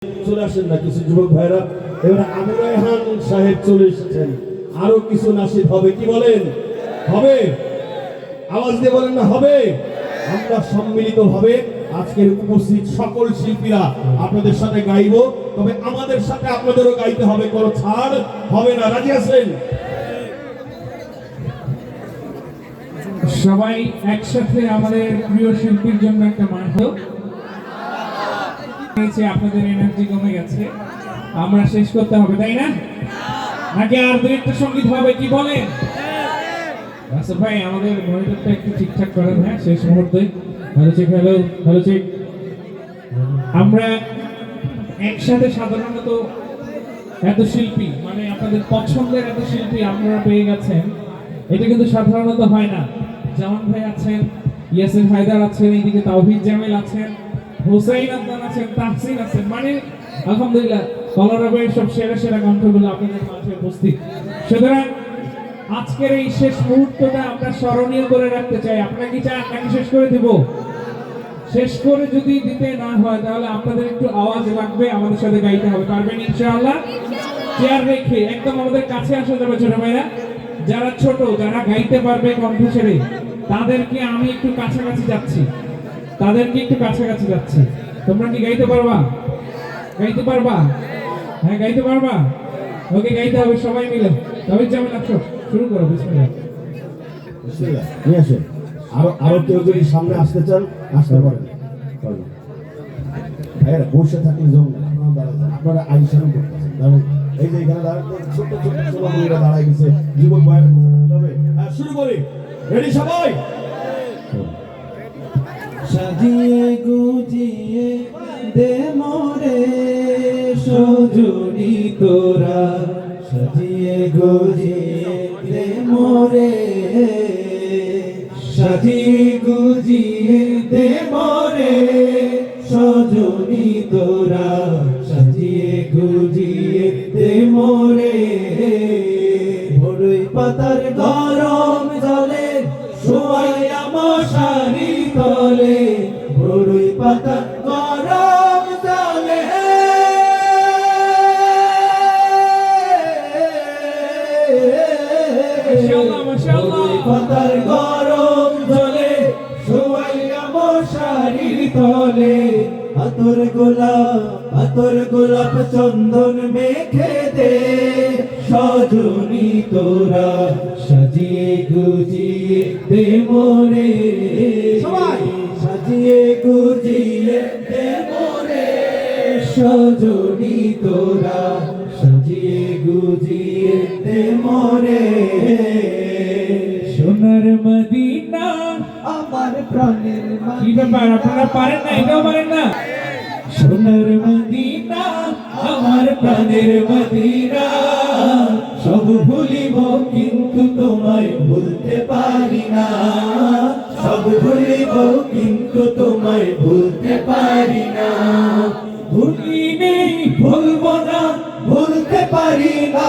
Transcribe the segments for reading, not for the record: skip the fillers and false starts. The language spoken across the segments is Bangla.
চলে আসেন না কিছু যুবক ভাইরা। এবার আবু রায়হান সাহেব চলে এসেছেন, আরো কিছু নাসিব হবে, কি বলেন? হবে? আওয়াজ দিয়ে বলেন না হবে? আমরা সম্মিলিত ভাবে আজকের উপস্থিত সকল শিল্পীরা আপনাদের সাথে গাইব, তবে আমাদের সাথে আপনাদেরও গাইতে হবে, কোনো ছাড় হবে না। রাজি আছেন? সবাই একসাথে আমাদের প্রিয় শিল্পীর জন্য একটা মাঠ আপনাদের এনার্জি কমে গেছে, আমরা শেষ করতে হবে, তাই না? নাকি আর দুই একটা সঙ্গীত হবে, কি বলেন? আচ্ছা ভাই, আমাদের মনিটরটা একটু ঠিকঠাক করেন। হ্যাঁ, শেষ মুহূর্তে ভালো চেক, ভালো চেক। আমরা একসাথে সাধারণত এত শিল্পী, মানে আপনাদের পছন্দের এত শিল্পী আপনারা পেয়ে গেছেন, এটা কিন্তু সাধারণত হয় না। জামান ভাই আছেন, ইয়াসিন হায়দার আছেন, এইদিকে তাওহিদ জামিল আছেন, হুসাইন আদনান আছেন, তাহসিন আছেন, মানে আলহামদুলিল্লাহ কলরবের সব সেরা সেরা কণ্ঠগুলো আপনাদের মাঝে উপস্থিত। সুতরাং আজকের এই শেষ মুহূর্তটা আমরা স্মরণীয় করে রাখতে চাই। আপনারা কি চান নাকি শেষ করে দিব? শেষ করে যদি দিতে না হয় তাহলে আপনাদের একটু আওয়াজ লাগবে, আমাদের সাথে গাইতে হবে। পারবেন ইনশাআল্লাহ? চেয়ার রেখে একদম আমাদের কাছে আসা যাবে ছোট ভাইরা। যারা ছোট, যারা গাইতে পারবে কণ্ঠ ছেড়ে, তাদেরকে আমি একটু কাছাকাছি যাচ্ছি, তোমরা কি গাইতে পারবা? গাইতে পারবা? হ্যাঁ, গাইতে পারবা? ওকে, গাইতে হবে সবাই মিলে। তবে যেমন আসো, শুরু করো। বিসমিল্লাহ। নিয়ে আসেন। আরো কেউ যদি সামনে আসতে চান আসতে পারেন। ভাইয়েরা বসে থাকলে জমবে, আপনারা আইসানো করতেছেন। কারণ এই যে এখানে দাঁড়াতে ছোট ছোট ছেলেমেয়েরা দাঁড়ায় গেছে, যুবক ভাইয়েরা হবে। শুরু করি, রেডি সবাই? সাজিয়ে গুজিয়ে দে মোরে সজনী তোরা, সাজিয়ে গুজিয়ে দে মোরে, সাজিয়ে গুজিয়ে দে মোরে সজনী তোরা, সাজিয়ে গুজিয়ে দে মোরে। বড়ই পাতার গরম জলে শোয়াইয়া মশারি তলে, বড়ই পাতার গরম জলে, বড়ই পাতার গরম জলে শোয়াইয়া মশারি তলে। আতর গোলাপ চন্দন মেখে দে সজনী তোরা, সাজিয়ে গুজিয়ে দে মোরে, সাজিয়ে গুজিয়ে দে মোরে সজনী তোরা, সাজিয়ে গুজিয়ে দে মোরে। সোনার মদিনা আমার প্রাণের কি ব্যাপার, আপনারা পারেন না? এটাও পারেন না? সোনার মদিনা আমার প্রাণের মদিনা, সব ভুলিব কিন্তু তোমায় ভুলতে পারি না, সব ভুলিব কিন্তু তোমায় ভুলতে পারি না। ভুলিনি ভুলবো না, ভুলতে পারি না,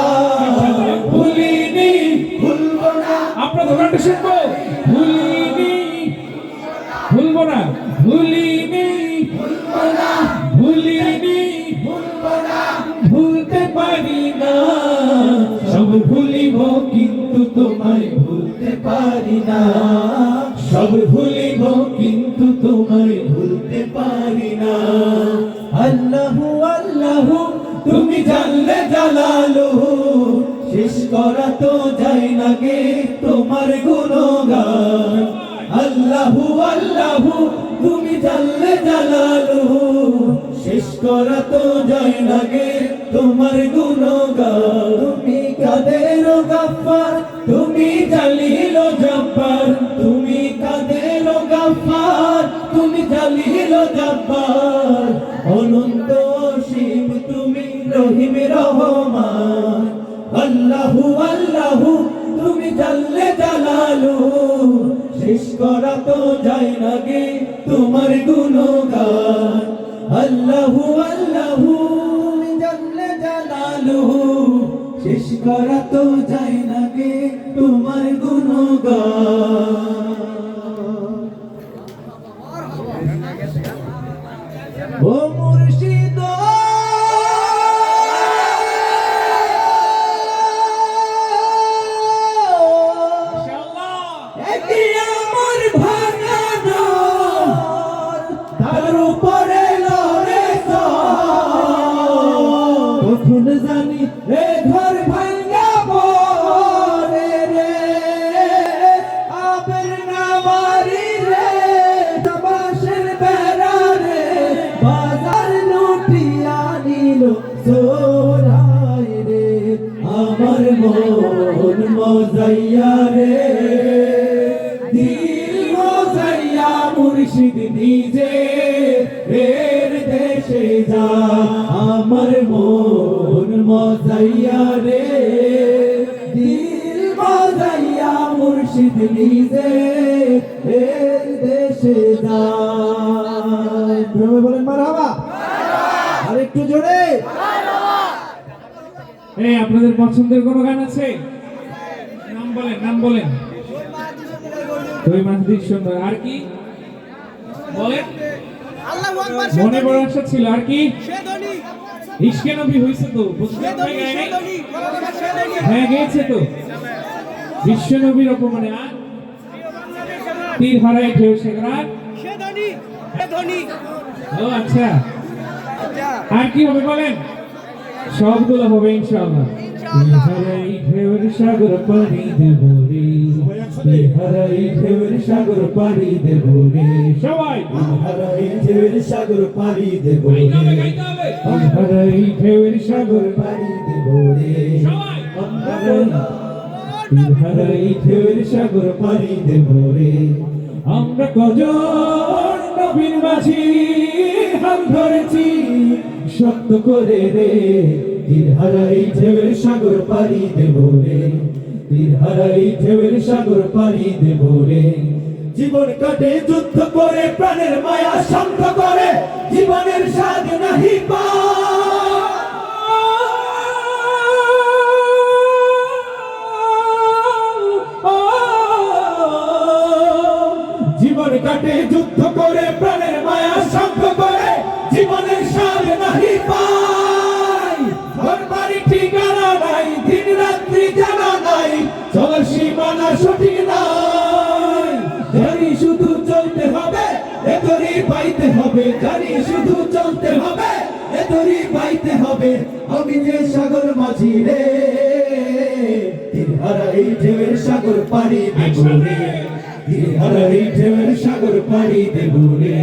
ভুলিনি ভুলবো না। আপনাদের গানটা শুনবো। ভুলিনি ভুলবো না, ভুলিনি ভুলবো না, ভুলিনি ভুলবো না, ভুলতে পারি না, সব ভুলিব কিন্তু তোমায় ভুলতে পারি না, সব ভুলিব কিন্তু তোমায় ভুলতে পারি না। আল্লাহু আল্লাহু তুমি জানলে জালালুহু, শেষ করা তো যায় না গে তোমার গুণগান। আল্লাহু আল্লাহু তুমি জানলে জালালুহু, শেষ করা তো যায় না গে তোমার গুণগান। তুমি কাদের গাফফার, তুমি জালিল জব্বার, তুমি কাদের গাফফার, তুমি জালিল জব্বার, অনন্ত অসীম তুমি রহিম রহমান। আল্লাহু আল্লাহু তুমি জানলে জালালুহু, শেষ করা তো যায় না গে তোমার গুণগান। আল্লাহু আল্লাহু তুমি জানলে জালালুহু, শেষ করা তো যায় না গে তোমার গুণগান। ও মুর্শিদ সোরায় রে আমার মন মজাইয়া রে দিল মজাইয়া মুর্শিদ নিজে এর দেশে যা আমার মন মজাইয়া রে দিল মজাইয়া মুর্শিদ নিজে এর দেশে যা বলেন মারহাবা আর একটু জোরে এই আপনাদের পছন্দের কোনো গান আছে? নাম বলেন, নাম বলেন। দুই মাসদিক সুন্দর। আর কি বলেন? মনে বড় আশা ছিল। আর কি? ইশকে নবী হইছে তো, বুঝলেন না? গায় নাই? হ্যাঁ গেয়েছে তো। বিশ্ব নবীর অপমানে আর তীর হারায় ঢেউ শেখরার। ও আচ্ছা, আর কি হবে বলেন? সবগুলো হবে ইনশাআল্লাহ। হারাই ঢেউর সাগর পাড়ি দেব রে, হারাই ঢেউর সাগর পাড়ি দেব রে, সবাই হারাই ঢেউর সাগর পাড়ি দেব রে হারাই ঢেউর সাগর পাড়ি দেব রে সবাই হারাই ঢেউর সাগর পাড়ি দেব রে আমরা কজন নবীর মাঝি হাত ধরেছি শক্ত করে রে তীর হারাই ঢেউর সাগর পাড়ি দেব রে তীর হারাই ঢেউর সাগর পাড়ি দেব রে জীবন কাটে যুদ্ধ করে প্রাণের মায়া শান্ত করে জীবনের স্বাদ নাহি পা জীবন কাটে যুদ্ধ করে প্রাণের মায়া শান্ত করে জীবনের স্বাদ নাহি পাই ঘর বাড়ি ঠিকানা নাই দিন রাত্রি জানা নাই চলার সীমানা সঠিক নাই জানি শুধু চলতে হবে এতরি পাইতে হবে জানি শুধু চলতে হবে এতরি পাইতে হবে আমি যে সাগর মাঝি রে তীর হারাই ঢেউয়ের সাগর পাড়ি দেব রে তীর হারাই ঢেউয়ের সাগর পাড়ি দেব রে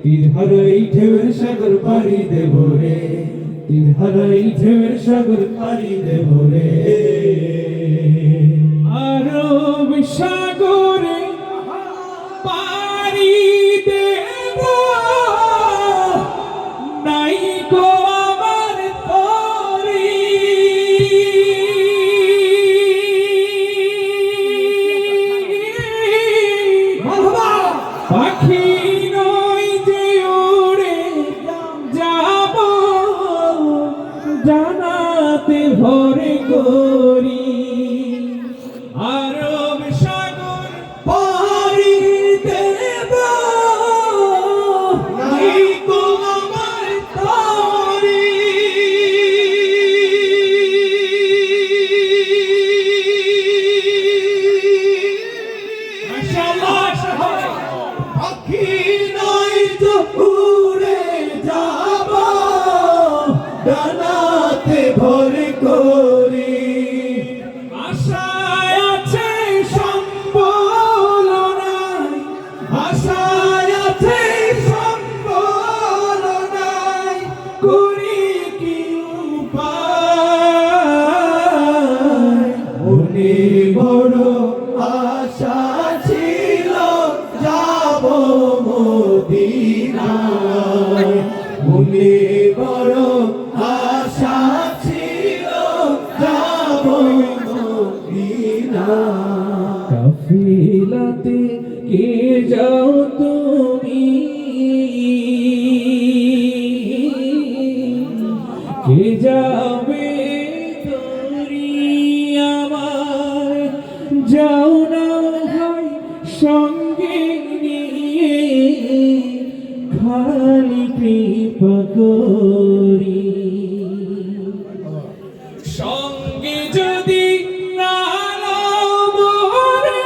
তীর হারাই ঢেউয়ের সাগর পাড়ি দেব রে তীর হারাই ঢেউয়ের সাগর পাড়ি দেব রে আরব সাগরে পাড়ি দেব নাই গো আমার তরি পাখি নই যে উড়ে যাব জানাতে ভরে করি আরব সাগর পাড়ি দেব নাই গো আমার তরি মাশাআল্লাহ পাখি নয় তো উড়ে যাব ডানাতে ভরে করি আশায় আছে সম্বল নাই আশায় আছে সম্বল নাই করি কি উপায় মনে বড় আশা ছিল যাব মদিনায় মনে বড় আশা ছিল যাব মদিনায় কাফিলাতে কে যাও তুমি কে যাবে তোরি আমার যাও না ভাই সঙ্গে নিয়ে খালি কৃপা করি সঙ্গে যদি না নাও মোরে,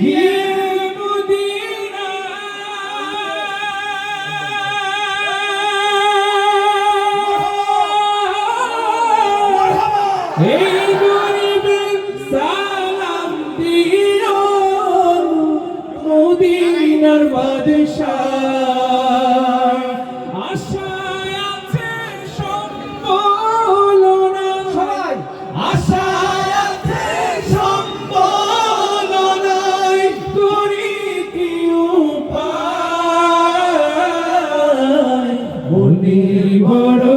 গিয়ে মদিনায়। এই গরিবের সালাম দিও বড়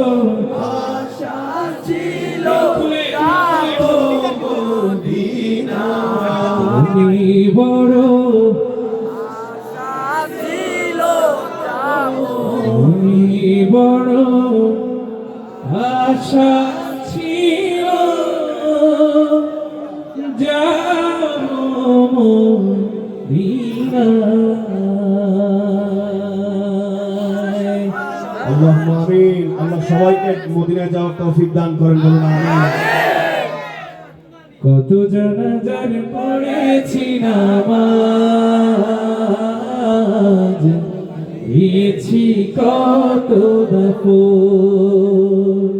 আশা ছিল খুলে, যাবো মদিনা তুমি বড় তুমি বড় আশা ছিল যাবো মদিনায়। আল্লাহুম্মা আমিন। আল্লাহ সবাইকে মদিনায় যাওয়ার তৌফিক দান করেন, বলুন আমিন। কত জানাজার পড়েছি নামাজ, দিয়েছি কত দাফন,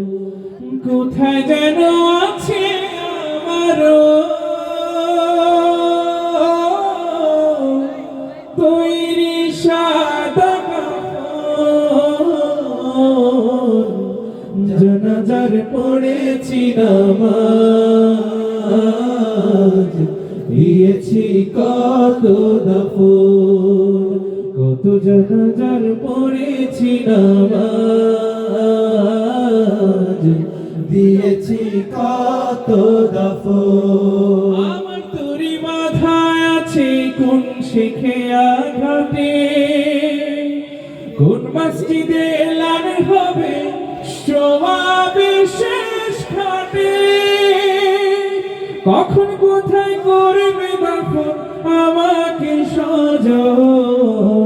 কোথায় যেন আছে আমারও তৈরি সাদা কাফন, জানাজার পড়েছি নামাজ, দিয়েছি কত দাফন, কত জানাজার পড়েছি নামাজ, দিয়েছি কত দাফন আমার তোরি মাথায় আছে কোন শিখে আঘাতে, কোন মসজিদে এলান হবে সমাবে শেষ ঘাটে, কখন কোথায় করবে দাফন আমাকে সজন,